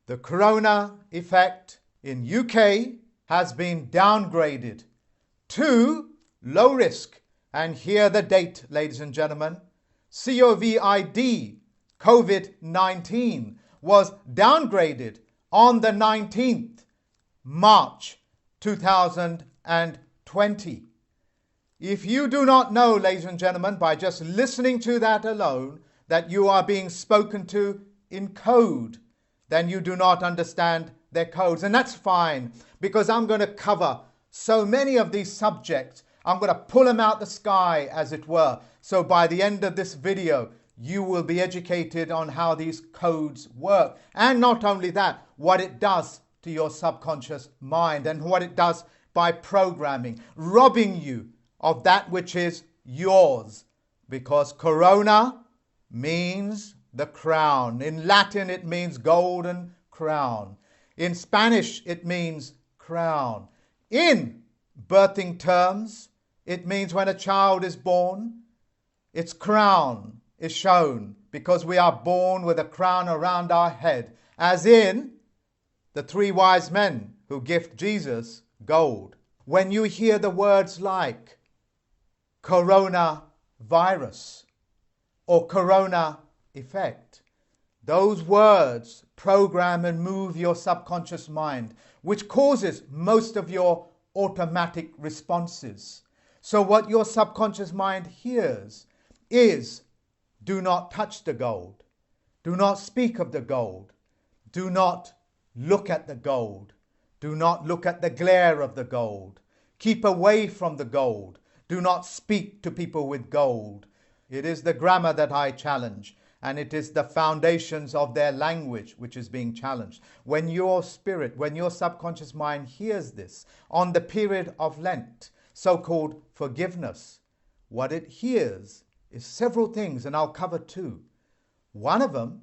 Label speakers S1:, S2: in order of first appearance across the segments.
S1: The corona effect in UK has been downgraded to low risk. And here the date, ladies and gentlemen. COVID, COVID-19, was downgraded on the 19th March 2020. If you do not know, ladies and gentlemen, by just listening to that alone, that you are being spoken to in code, then you do not understand their codes. And that's fine, because I'm going to cover so many of these subjects. I'm going to pull them out the sky, as it were. So by the end of this video, you will be educated on how these codes work. And not only that, what it does to your subconscious mind and what it does by programming, robbing you of that which is yours. Because corona means the crown. In Latin, it means golden crown. In Spanish, it means crown. In birthing terms, it means when a child is born, its crown is shown because we are born with a crown around our head, as in the three wise men who gift Jesus gold. When you hear the words like coronavirus or corona effect, those words program and move your subconscious mind, which causes most of your automatic responses. So what your subconscious mind hears is, do not touch the gold. Do not speak of the gold. Do not look at the gold. Do not look at the glare of the gold. Keep away from the gold. Do not speak to people with gold. It is the grammar that I challenge, and it is the foundations of their language which is being challenged. When your spirit, when your subconscious mind hears this on the period of Lent, so-called forgiveness, what it hears is several things, and I'll cover two. One of them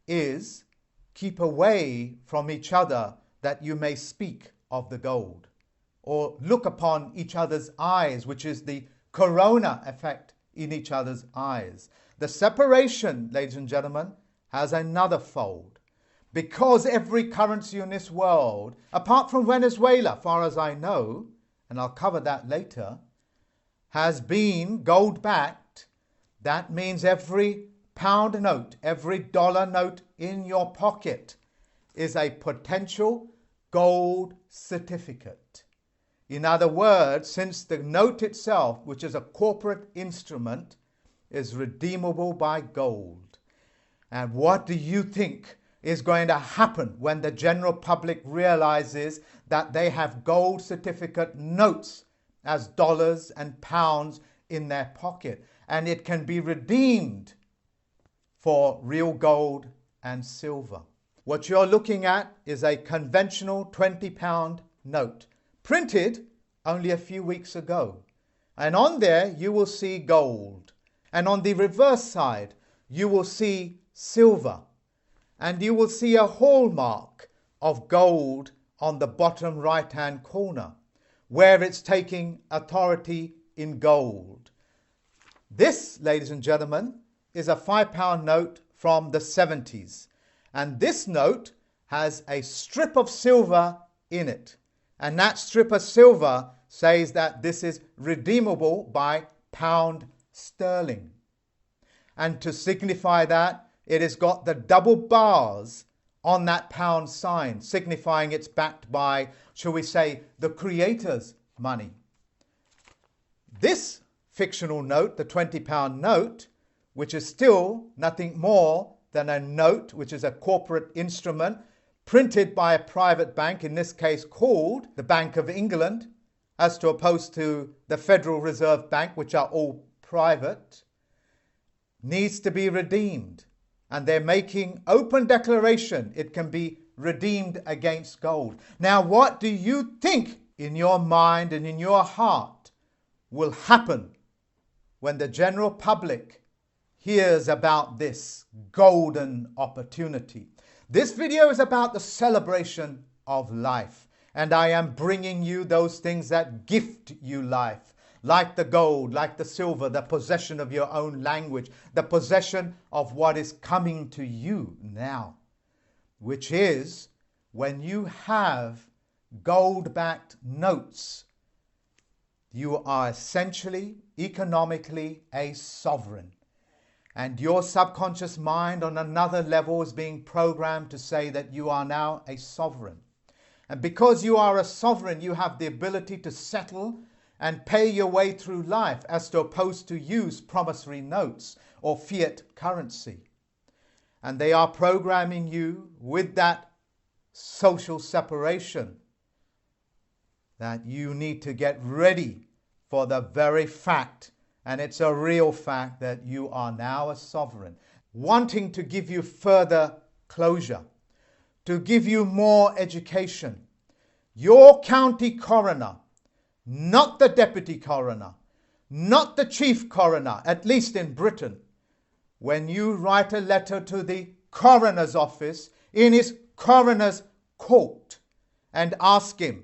S1: is keep away from each other that you may speak of the gold, or look upon each other's eyes, which is the corona effect in each other's eyes. The separation, ladies and gentlemen, has another fold. Because every currency in this world, apart from Venezuela, far as I know, and I'll cover that later, has been gold-backed, that means every pound note, every dollar note in your pocket is a potential gold certificate. In other words, since the note itself, which is a corporate instrument, is redeemable by gold. And what do you think is going to happen when the general public realizes that they have gold certificate notes as dollars and pounds in their pocket, and it can be redeemed for real gold and silver? What you're looking at is a conventional £20 note, printed only a few weeks ago. And on there you will see gold. And on the reverse side you will see silver. And you will see a hallmark of gold on the bottom right-hand corner, where it's taking authority in gold. This, ladies and gentlemen, is a £5 note from the 70s. And this note has a strip of silver in it. And that strip of silver says that this is redeemable by pound sterling. And to signify that, it has got the double bars on that pound sign, signifying it's backed by, shall we say, the creator's money. This fictional note, the £20 note, which is still nothing more than a note, which is a corporate instrument printed by a private bank, in this case called the Bank of England, as to opposed to the Federal Reserve Bank, which are all private, needs to be redeemed. And they're making open declaration it can be redeemed against gold. Now, what do you think in your mind and in your heart will happen when the general public hears about this golden opportunity? This video is about the celebration of life, and I am bringing you those things that gift you life, like the gold, like the silver, the possession of your own language, the possession of what is coming to you now. which is when you have gold-backed notes, you are essentially, economically, a sovereign. And your subconscious mind on another level is being programmed to say that you are now a sovereign. And because you are a sovereign, you have the ability to settle and pay your way through life as opposed to use promissory notes or fiat currency. And they are programming you with that social separation that you need to get ready for the very fact, and it's a real fact, that you are now a sovereign, wanting to give you further closure, to give you more education. Your county coroner, not the deputy coroner, not the chief coroner, at least in Britain, when you write a letter to the coroner's office in his coroner's court and ask him,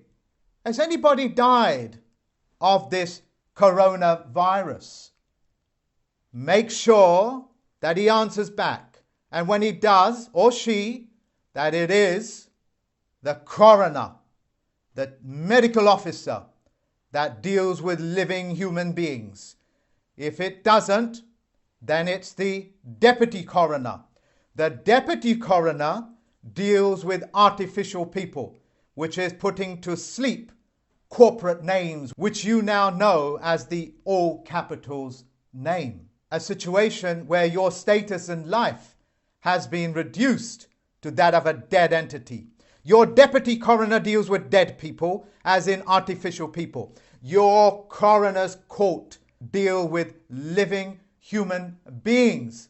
S1: has anybody died of this coronavirus? Make sure that he answers back. And when he does, or she, that it is the coroner, the medical officer that deals with living human beings. If it doesn't, then it's the deputy coroner. The deputy coroner deals with artificial people, which is putting to sleep corporate names, which you now know as the all capitals name. A situation where your status in life has been reduced to that of a dead entity. Your deputy coroner deals with dead people, as in artificial people. Your coroner's court deal with living human beings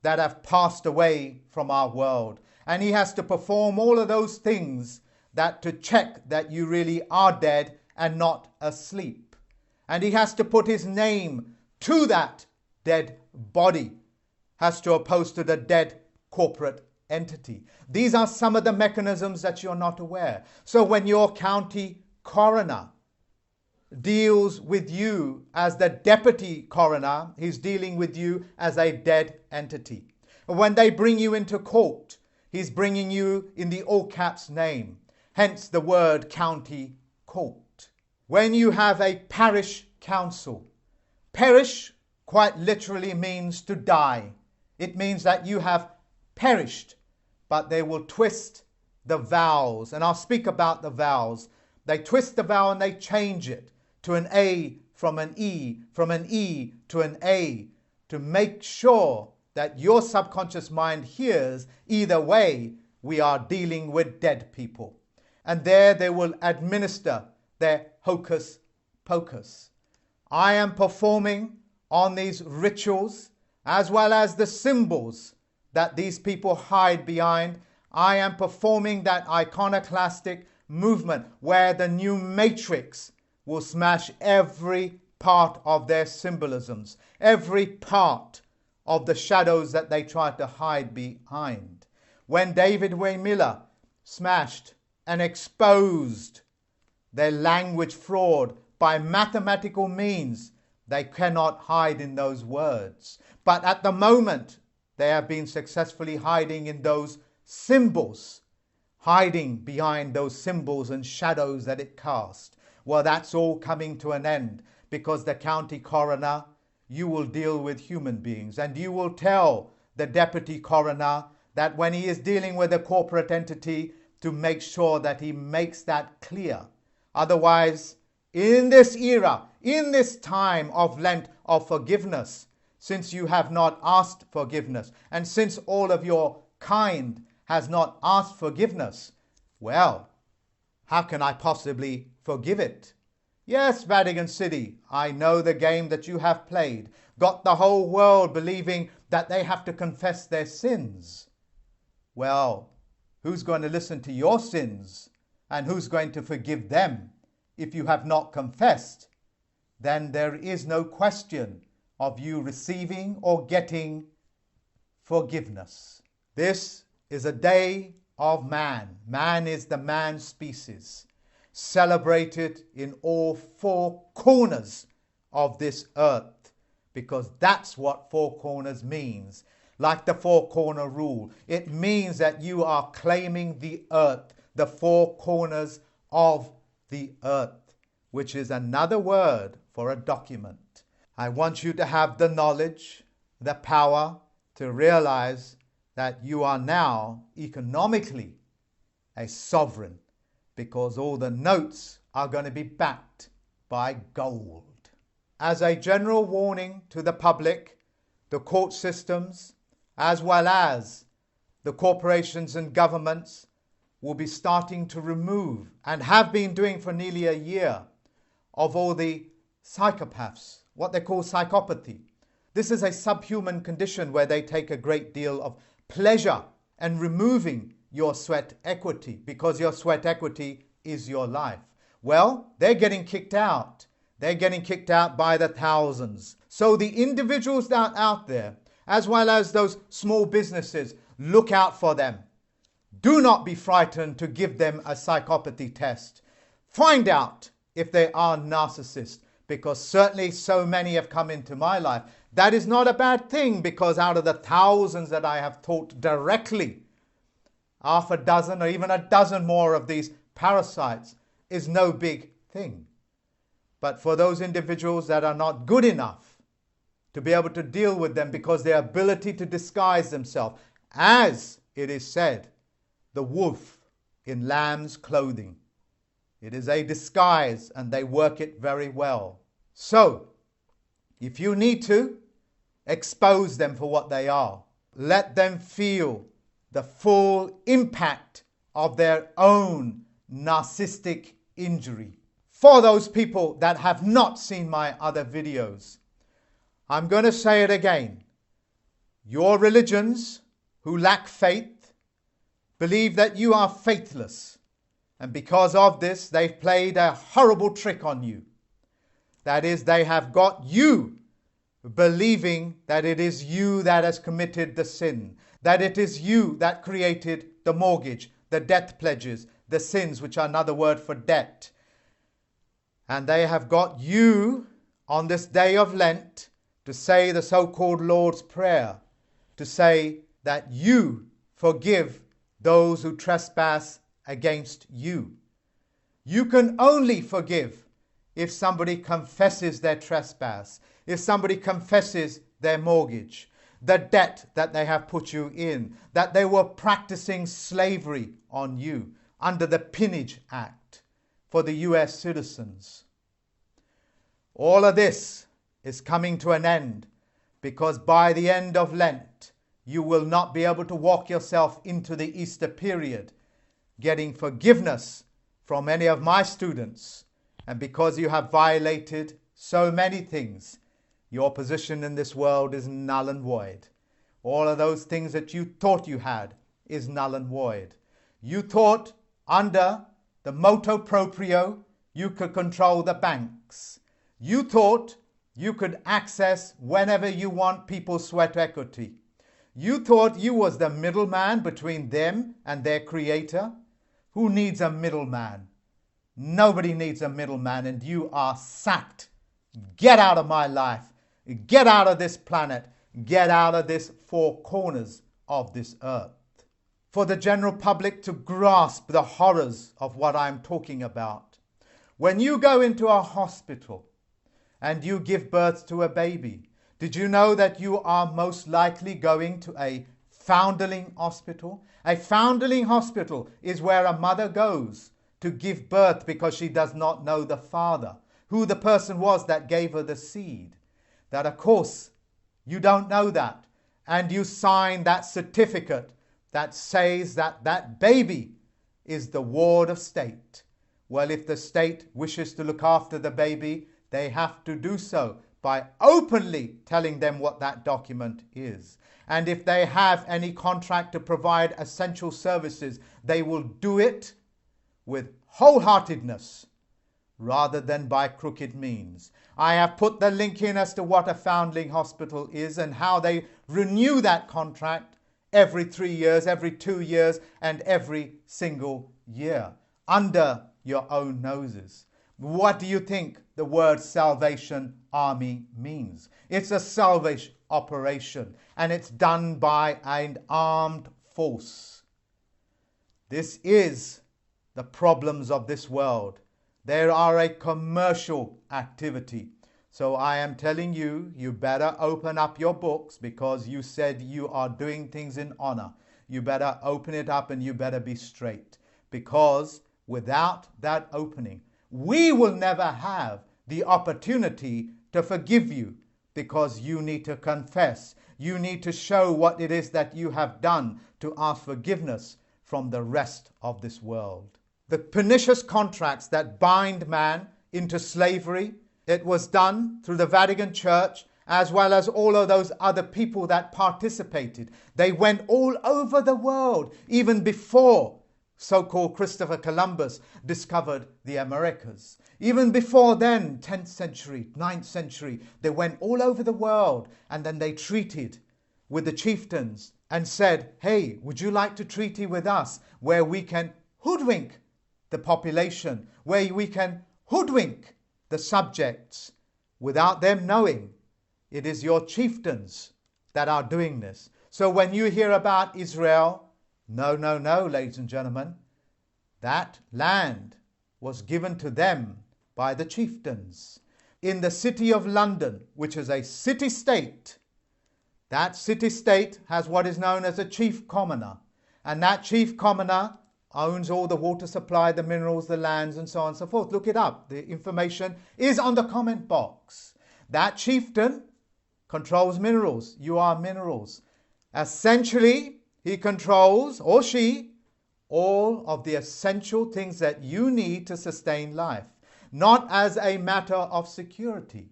S1: that have passed away from our world. And he has to perform all of those things that to check that you really are dead and not asleep. And he has to put his name to that dead body, as opposed to the dead corporate entity. These are some of the mechanisms that you're not aware. So when your county coroner deals with you as the deputy coroner, he's dealing with you as a dead entity. When they bring you into court, he's bringing you in the all caps name, hence the word county court. When you have a parish council, perish quite literally means to die. It means that you have perished, but they will twist the vowels, and I'll speak about the vowels. They twist the vowel and they change it to an A from an E, from an E to an A, to make sure that your subconscious mind hears either way we are dealing with dead people. And there they will administer their hocus pocus. I am performing on these rituals as well as the symbols that these people hide behind. I am performing that iconoclastic movement where the new matrix will smash every part of their symbolisms, every part of the shadows that they tried to hide behind. When David Wynn Miller smashed and exposed their language fraud by mathematical means, they cannot hide in those words. But at the moment, they have been successfully hiding in those symbols, hiding behind those symbols and shadows that it cast. Well, that's all coming to an end, because the county coroner, you will deal with human beings, and you will tell the deputy coroner that when he is dealing with a corporate entity, to make sure that he makes that clear. Otherwise, in this era, in this time of Lent of forgiveness, since you have not asked forgiveness, and since all of your kind has not asked forgiveness, well, how can I possibly forgive it? Yes, Vatican City, I know the game that you have played, got the whole world believing that they have to confess their sins. Well, who's going to listen to your sins, and who's going to forgive them if you have not confessed? Then there is no question of you receiving or getting forgiveness. This is a day of man. Man is the man species, celebrated in all four corners of this earth, because that's what four corners means. like the four-corner rule. It means that you are claiming the earth, the four corners of the earth, which is another word for a document. I want you to have the knowledge, the power to realize that you are now economically a sovereign, because all the notes are going to be backed by gold. As a general warning to the public, the court systems, as well as the corporations and governments, will be starting to remove, and have been doing for nearly a year, of all the psychopaths, what they call psychopathy. This is a subhuman condition where they take a great deal of pleasure in removing your sweat equity, because your sweat equity is your life. Well, they're getting kicked out. They're getting kicked out by the thousands. So the individuals that are out there, as well as those small businesses, look out for them. Do not be frightened to give them a psychopathy test. Find out if they are narcissists, because certainly so many have come into my life. That is not a bad thing, because out of the thousands that I have taught directly, half a dozen or even a dozen more of these parasites is no big thing. But for those individuals that are not good enough to be able to deal with them, because their ability to disguise themselves, as it is said, the wolf in lamb's clothing. It is a disguise, and they work it very well. So, if you need to, expose them for what they are. Let them feel the full impact of their own narcissistic injury. For those people that have not seen my other videos, I'm going to say it again. Your religions who lack faith believe that you are faithless, and because of this they've played a horrible trick on you. That is, they have got you believing that it is you that has committed the sin, that it is you that created the mortgage, the death pledges, the sins, which are another word for debt. And they have got you on this day of Lent to say the so-called Lord's Prayer, to say that you forgive those who trespass against you. You can only forgive if somebody confesses their trespass, if somebody confesses their mortgage, the debt that they have put you in, that they were practicing slavery on you under the Peonage Act for the US citizens. All of this is coming to an end, because by the end of Lent, you will not be able to walk yourself into the Easter period getting forgiveness from any of my students. And because you have violated so many things, your position in this world is null and void. All of those things that you thought you had is null and void. You thought under the motu proprio you could control the banks. You thought you could access whenever you want people's sweat equity. You thought you was the middleman between them and their creator. Who needs a middleman? Nobody needs a middleman, and you are sacked. Get out of my life. Get out of this planet. Get out of this four corners of this earth. For the general public to grasp the horrors of what I'm talking about. When you go into a hospital and you give birth to a baby, did you know that you are most likely going to a foundling hospital? A foundling hospital is where a mother goes to give birth because she does not know the father, who the person was that gave her the seed. That, of course, you don't know that. And you sign that certificate that says that that baby is the ward of state. Well, if the state wishes to look after the baby, they have to do so by openly telling them what that document is. And if they have any contract to provide essential services, they will do it with wholeheartedness rather than by crooked means. I have put the link in as to what a foundling hospital is and how they renew that contract every 3 years, every 2 years, and every single year under your own noses. What do you think the word Salvation Army means? It's a Salvation operation, and it's done by an armed force. This is the problems of this world. They are a commercial activity. So I am telling you, you better open up your books, because you said you are doing things in honor. You better open it up and you better be straight, because without that opening, we will never have the opportunity to forgive you, because you need to confess. You need to show what it is that you have done to ask forgiveness from the rest of this world. The pernicious contracts that bind man into slavery, it was done through the Vatican Church, as well as all of those other people that participated. They went all over the world, even before so-called Christopher Columbus discovered the Americas. Even before then, 10th century, 9th century, they went all over the world, and then they treated with the chieftains and said, hey, would you like to treaty with us, where we can hoodwink the population, where we can hoodwink the subjects without them knowing. It is your chieftains that are doing this. So when you hear about Israel, no, ladies and gentlemen, that land was given to them by the chieftains. In the city of London, which is a city-state, that city-state has what is known as a chief commoner. And that chief commoner owns all the water supply, the minerals, the lands, and so on and so forth. Look it up. The information is on the comment box. That chieftain controls minerals. You are minerals. Essentially, he controls, or she, all of the essential things that you need to sustain life. Not as a matter of security,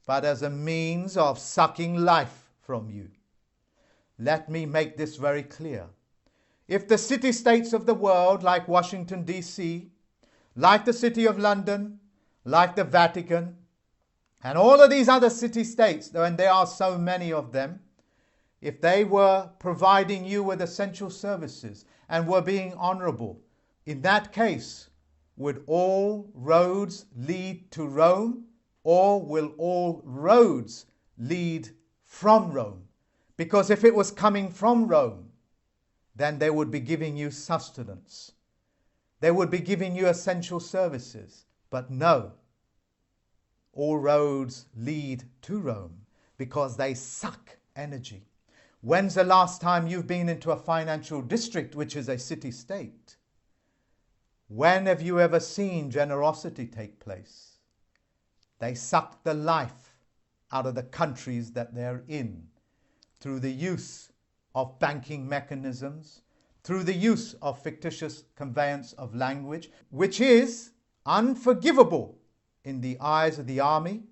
S1: but as a means of sucking life from you. Let me make this very clear. If the city-states of the world, like Washington, D.C., like the City of London, like the Vatican, and all of these other city-states, and there are so many of them, if they were providing you with essential services and were being honorable, in that case, would all roads lead to Rome, or will all roads lead from Rome? Because if it was coming from Rome, then they would be giving you sustenance. They would be giving you essential services. But no, all roads lead to Rome, because they suck energy. When's the last time you've been into a financial district, which is a city-state? When have you ever seen generosity take place? They suck the life out of the countries that they're in through the use of banking mechanisms, through the use of fictitious conveyance of language, which is unforgivable in the eyes of the Army,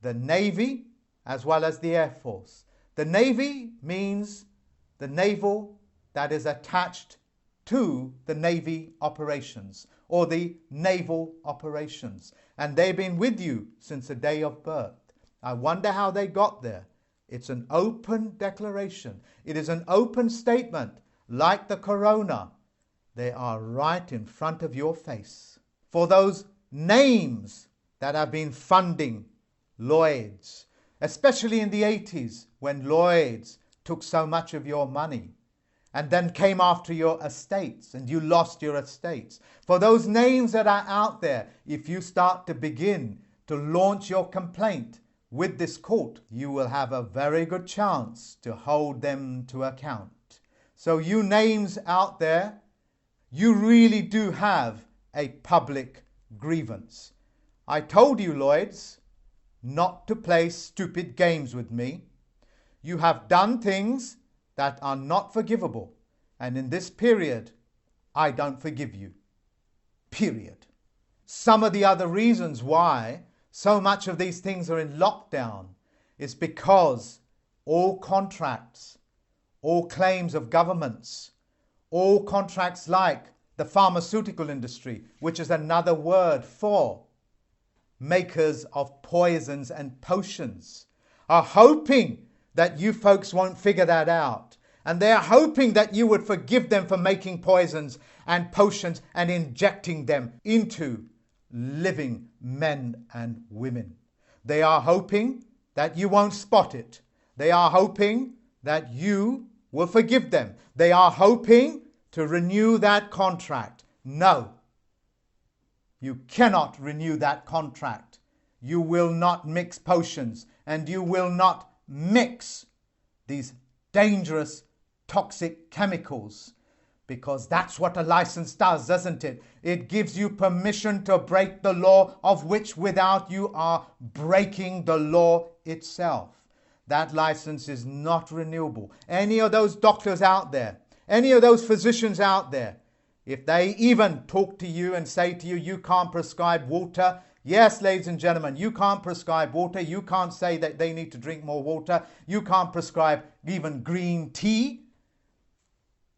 S1: the Navy, as well as the Air Force. The Navy means the naval that is attached to the Navy operations, or the naval operations. And they've been with you since the day of birth. I wonder how they got there. It's an open declaration. It is an open statement, like the corona. They are right in front of your face. For those names that have been funding Lloyd's, especially in the 80s, when Lloyd's took so much of your money and then came after your estates and you lost your estates. For those names that are out there, if you start to begin to launch your complaint with this court, you will have a very good chance to hold them to account. So you names out there, you really do have a public grievance. I told you, Lloyds, not to play stupid games with me. You have done things that are not forgivable. And in this period, I don't forgive you. Period. Some of the other reasons why so much of these things are in lockdown is because all contracts, all claims of governments, all contracts like the pharmaceutical industry, which is another word for makers of poisons and potions, are hoping that you folks won't figure that out. And they're hoping that you would forgive them for making poisons and potions and injecting them into living men and women. They are hoping that you won't spot it. They are hoping that you will forgive them. They are hoping to renew that contract. No, you cannot renew that contract. You will not mix potions, and you will not mix these dangerous toxic chemicals, because that's what a license does, doesn't it? It gives you permission to break the law, of which without you are breaking the law itself. That license is not renewable. Any of those doctors out there, any of those physicians out there, if they even talk to you and say to you, you can't prescribe water. Yes, ladies and gentlemen, you can't prescribe water. You can't say that they need to drink more water. You can't prescribe even green tea.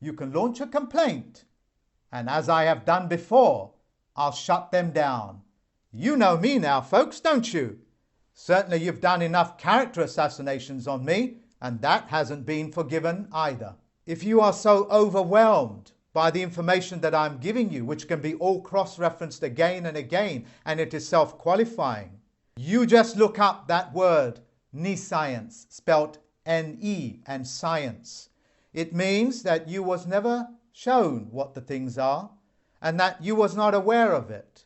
S1: You can launch a complaint. And as I have done before, I'll shut them down. You know me now, folks, don't you? Certainly you've done enough character assassinations on me, and that hasn't been forgiven either. If you are so overwhelmed by the information that I'm giving you, which can be all cross-referenced again and again, and it is self-qualifying, you just look up that word, nescience, spelt N-E, and science. It means that you was never shown what the things are, and that you was not aware of it.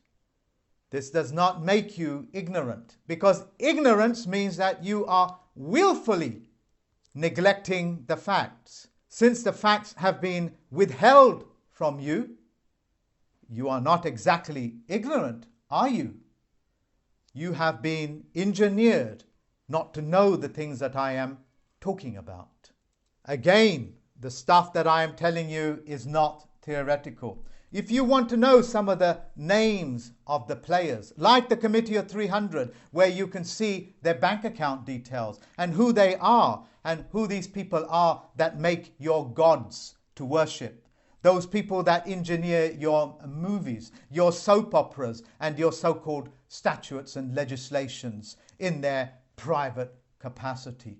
S1: This does not make you ignorant, because ignorance means that you are willfully neglecting the facts. Since the facts have been withheld from you, you are not exactly ignorant, are you? You have been engineered not to know the things that I am talking about. Again, the stuff that I am telling you is not theoretical. If you want to know some of the names of the players, like the Committee of 300, where you can see their bank account details and who they are and who these people are that make your gods to worship, those people that engineer your movies, your soap operas, and your so-called statutes and legislations in their private capacity.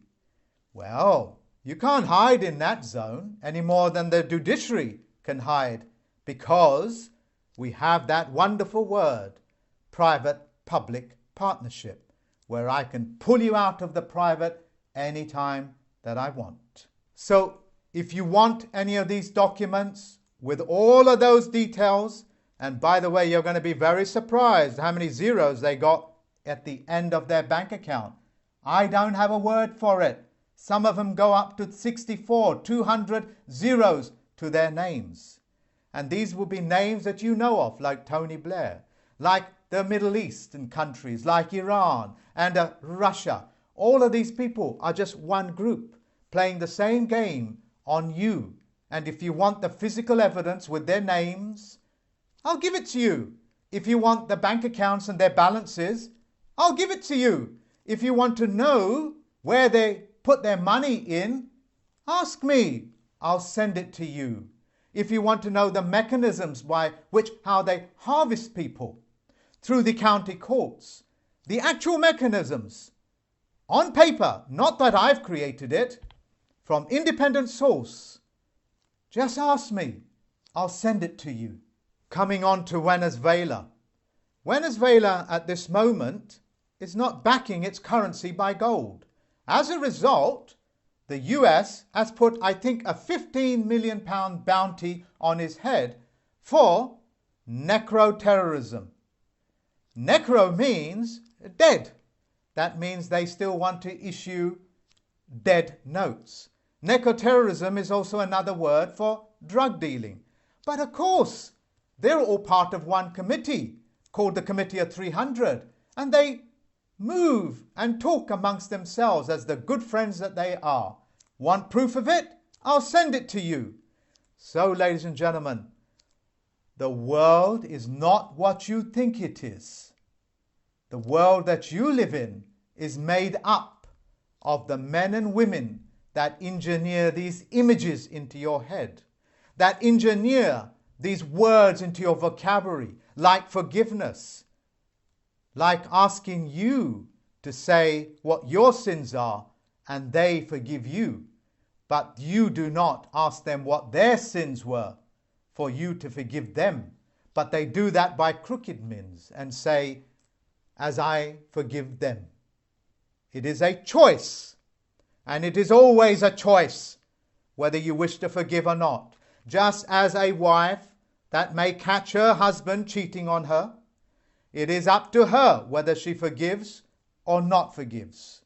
S1: Well, you can't hide in that zone any more than the judiciary can hide, because we have that wonderful word, private-public partnership, where I can pull you out of the private anytime that I want. So if you want any of these documents with all of those details, and by the way, you're going to be very surprised how many zeros they got at the end of their bank account. I don't have a word for it. Some of them go up to 64, 200 zeros to their names. And these will be names that you know of, like Tony Blair, like the Middle Eastern countries, like Iran and Russia. All of these people are just one group playing the same game on you. And if you want the physical evidence with their names, I'll give it to you. If you want the bank accounts and their balances, I'll give it to you. If you want to know where they put their money in, ask me. I'll send it to you. If you want to know the mechanisms by which how they harvest people through the county courts, the actual mechanisms on paper, not that I've created it, from independent source, just ask me. I'll send it to you. Coming on to Venezuela. Venezuela at this moment is not backing its currency by gold. As a result, the US has put, I think, a £15 million bounty on his head for necro-terrorism. Necro means dead. That means they still want to issue dead notes. Necro-terrorism is also another word for drug dealing. But of course, they're all part of one committee called the Committee of 300, and they move and talk amongst themselves as the good friends that they are. Want proof of it? I'll send it to you. So, ladies and gentlemen, the world is not what you think it is. The world that you live in is made up of the men and women that engineer these images into your head, that engineer these words into your vocabulary, like forgiveness, like asking you to say what your sins are and they forgive you, but you do not ask them what their sins were for you to forgive them, but they do that by crooked means and say, as I forgive them. It is a choice, and it is always a choice whether you wish to forgive or not. Just as a wife that may catch her husband cheating on her, it is up to her whether she forgives or not forgives.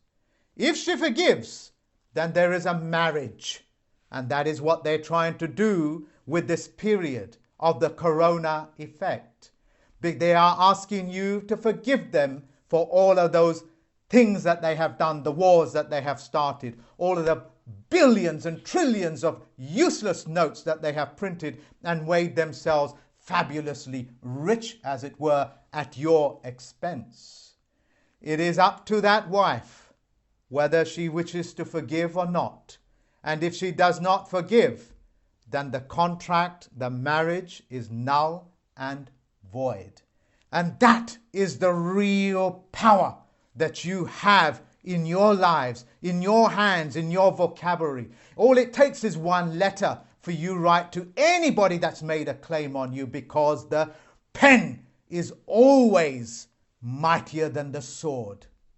S1: If she forgives, then there is a marriage. And that is what they're trying to do with this period of the corona effect. They are asking you to forgive them for all of those things that they have done, the wars that they have started, all of the billions and trillions of useless notes that they have printed and made themselves fabulously rich, as it were, at your expense. It is up to that wife whether she wishes to forgive or not. And if she does not forgive, then the contract, the marriage, is null and void. And that is the real power that you have in your lives, in your hands, in your vocabulary. All it takes is one letter for you to write to anybody that's made a claim on you, because the pen is always mightier than the sword.